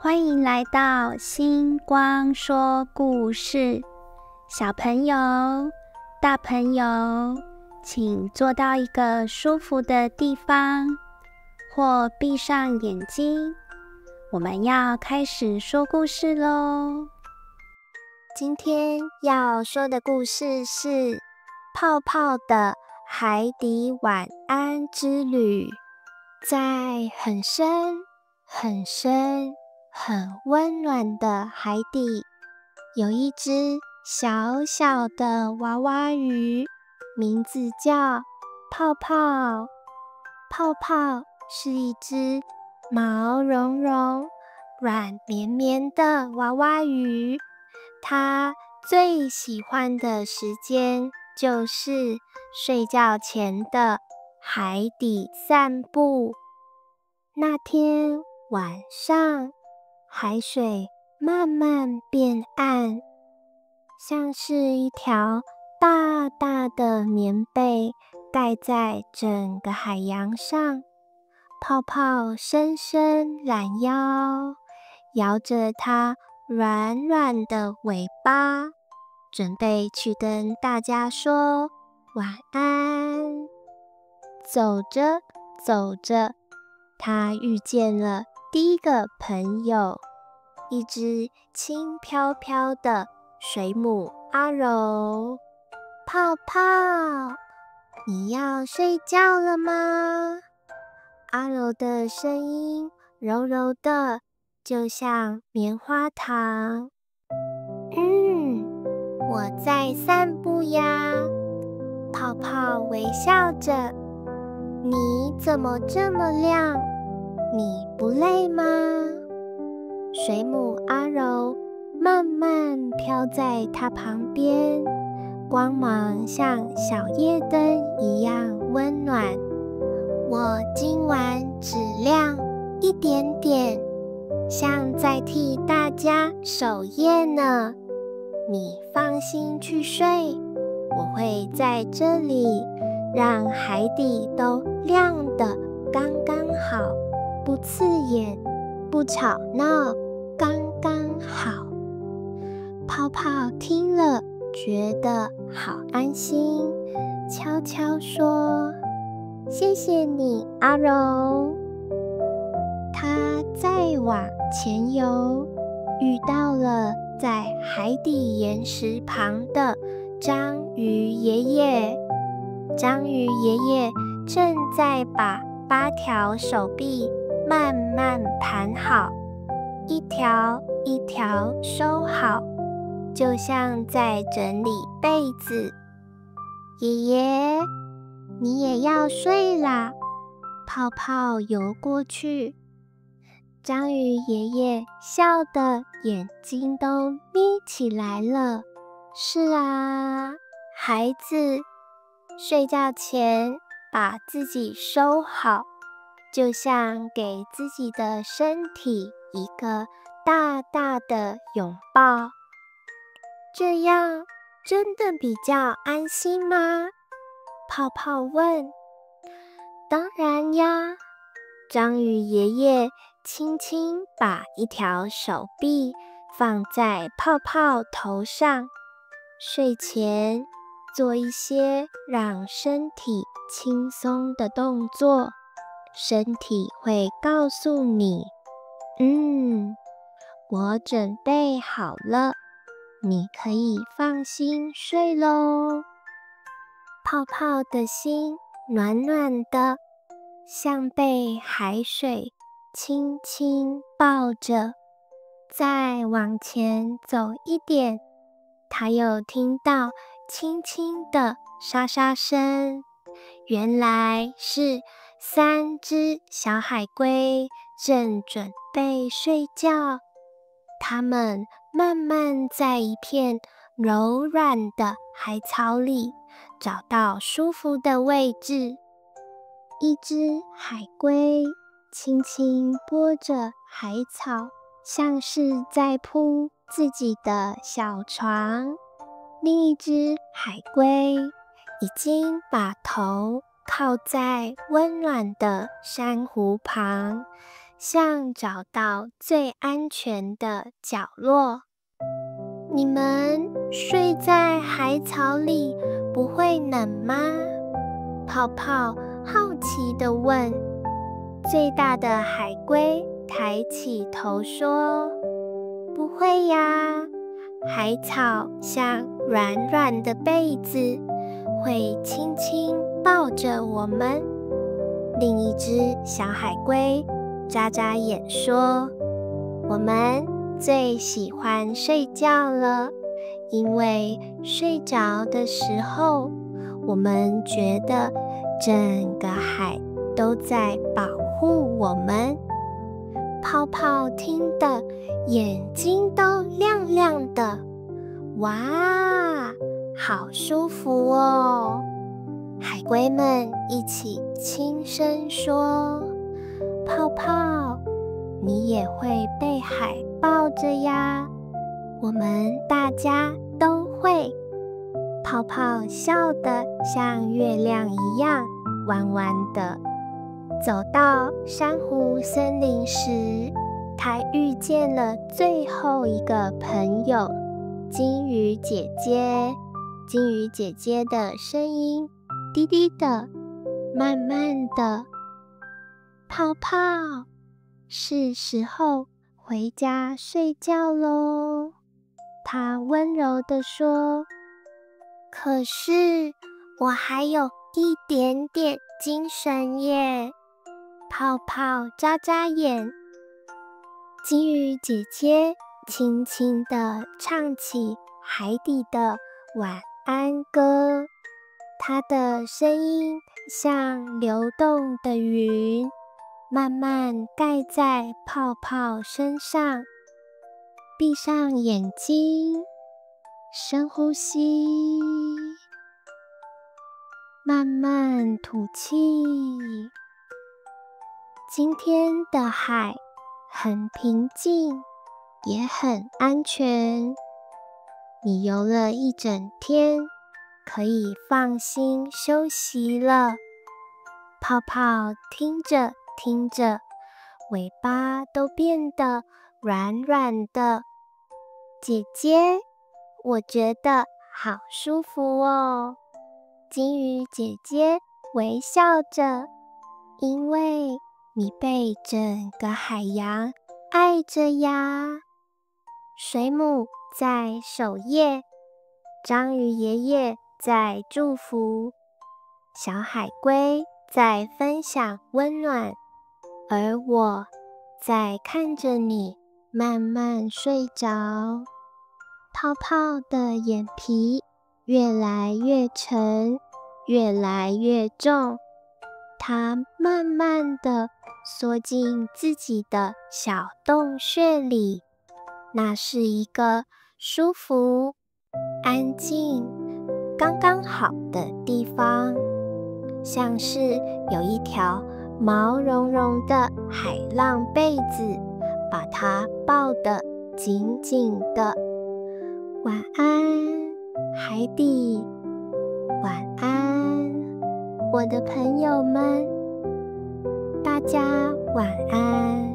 欢迎来到星光说故事。小朋友、大朋友，请坐到一个舒服的地方，或闭上眼睛。我们要开始说故事咯。今天要说的故事是《泡泡的海底晚安之旅》。在很深、很深、很温暖的海底，有一只小小的娃娃鱼，名字叫泡泡。泡泡是一只毛茸茸、软绵绵的娃娃鱼。它最喜欢的时间就是睡觉前的海底散步。那天晚上，海水慢慢变暗，像是一条大大的棉被盖在整个海洋上。泡泡伸伸懒腰，摇着它软软的尾巴，准备去跟大家说晚安。走着走着，他遇见了第一个朋友，一只轻飘飘的水母阿柔。泡泡，你要睡觉了吗？阿柔的声音柔柔的，就像棉花糖。我在散步呀。泡泡微笑着。你怎么这么亮？你不累吗？水母阿柔慢慢飘在它旁边，光芒像小夜灯一样温暖。我今晚只亮一点点，像在替大家守夜呢。你放心去睡，我会在这里，让海底都亮得刚刚好，不刺眼，不吵闹，刚刚好。泡泡听了，觉得好安心，悄悄说：谢谢你，阿柔。他再往前游，遇到了在海底岩石旁的章鱼爷爷。章鱼爷爷正在把8条手臂慢慢盘好，一条一条收好，就像在整理被子。爷爷，你也要睡啦。泡泡游过去，章鱼爷爷笑得眼睛都眯起来了。是啊，孩子，睡觉前把自己收好，就像给自己的身体一个大大的拥抱。这样真的比较安心吗？泡泡问。当然呀。章鱼爷爷轻轻把一条手臂放在泡泡头上，睡前做一些让身体轻松的动作，身体会告诉你，我准备好了，你可以放心睡咯。泡泡的心暖暖的，像被海水轻轻抱着。再往前走一点，他又听到轻轻的沙沙声，原来是3只小海龟正准备睡觉。它们慢慢在一片柔软的海草里找到舒服的位置。一只海龟轻轻拨着海草，像是在铺自己的小床。另一只海龟已经把头靠在温暖的珊瑚旁，像找到最安全的角落。你们睡在海草里不会冷吗？泡泡好奇地问。最大的海龟抬起头说：不会呀，海草像软软的被子，会轻轻抱着我们。另一只小海龟眨眨眼说：我们最喜欢睡觉了，因为睡着的时候，我们觉得整个海都在保护我们。泡泡听得眼睛都亮亮的，哇，好舒服哦！海龟们一起轻声说：泡泡，你也会被海抱着呀，我们大家都会。泡泡笑得像月亮一样弯弯的。走到珊瑚森林时，他遇见了最后一个朋友——金鱼姐姐。金鱼姐姐的声音低低的，慢慢的。泡泡，是时候回家睡觉咯。她温柔地说。可是我还有一点点精神耶。泡泡眨眨眼。金鱼姐姐轻轻地唱起海底的晚安歌，她的声音像流动的云，慢慢盖在泡泡身上。闭上眼睛，深呼吸，慢慢吐气。今天的海很平静，也很安全。你游了一整天，可以放心休息了。泡泡听着听着，尾巴都变得软软的。姐姐，我觉得好舒服哦。金鱼姐姐微笑着，因为你被整个海洋爱着呀。水母在守夜，章鱼爷爷在祝福，小海龟在分享温暖，而我在看着你慢慢睡着。泡泡的眼皮越来越沉，越来越重，它慢慢地缩进自己的小洞穴里。那是一个舒服、安静、刚刚好的地方，像是有一条毛茸茸的海浪被子，把它抱得紧紧的。晚安，海底，晚安，我的朋友们，大家晚安。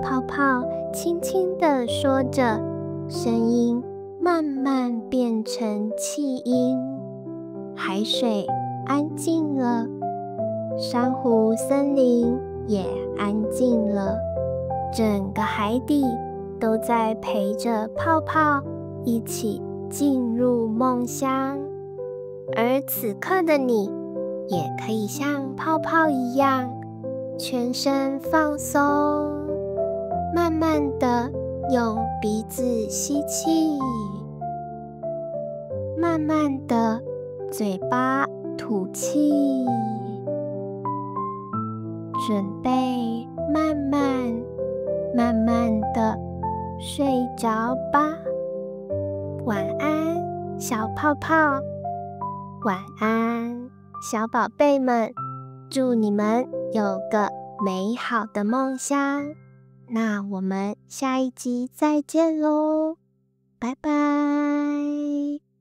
泡泡轻轻地说着，声音慢慢变成气音。海水安静了，珊瑚森林也安静了，整个海底都在陪着泡泡一起进入梦乡。而此刻的你，也可以像泡泡一样，全身放松，慢慢的用鼻子吸气，慢慢的嘴巴吐气，准备慢慢的睡着吧。晚安，小泡泡，晚安，小宝贝们，祝你们有个美好的梦乡。那我们下一集再见喽，拜拜。